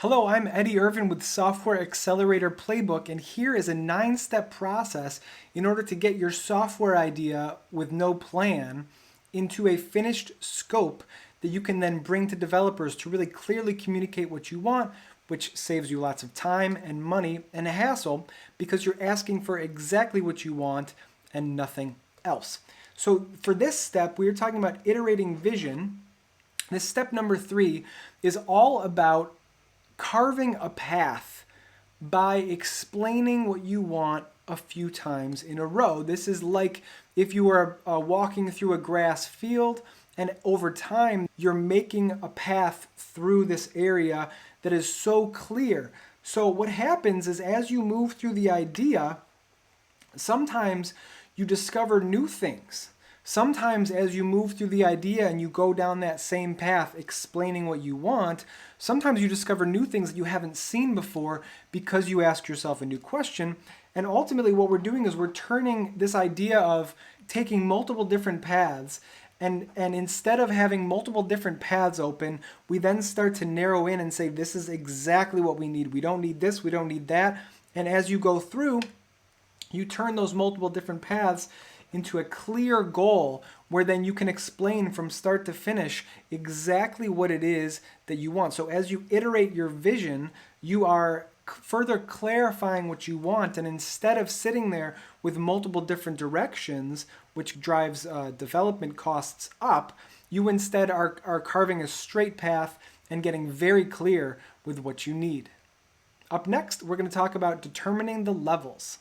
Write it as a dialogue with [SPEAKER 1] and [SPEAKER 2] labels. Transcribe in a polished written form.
[SPEAKER 1] Hello, I'm Eddie Irvin with Software Accelerator Playbook, and here is a 9-step process in order to get your software idea with no plan into a finished scope that you can then bring to developers to really clearly communicate what you want, which saves you lots of time and money and a hassle because you're asking for exactly what you want and nothing else. So for this step, we are talking about iterating vision. This step number 3 is all about carving a path by explaining what you want a few times in a row. This is like if you were walking through a grass field, and over time you're making a path through this area that is so clear. So what happens is as you move through the idea, sometimes you discover new things. Sometimes as you move through the idea and you go down that same path explaining what you want, sometimes you discover new things that you haven't seen before because you ask yourself a new question. And ultimately what we're doing is we're turning this idea of taking multiple different paths, and instead of having multiple different paths open, we then start to narrow in and say, this is exactly what we need. We don't need this, we don't need that. And as you go through, you turn those multiple different paths into a clear goal where then you can explain from start to finish exactly what it is that you want. So as you iterate your vision, you are further clarifying what you want, and instead of sitting there with multiple different directions, which drives development costs up, you instead are carving a straight path and getting very clear with what you need. Up next, we're going to talk about determining the levels.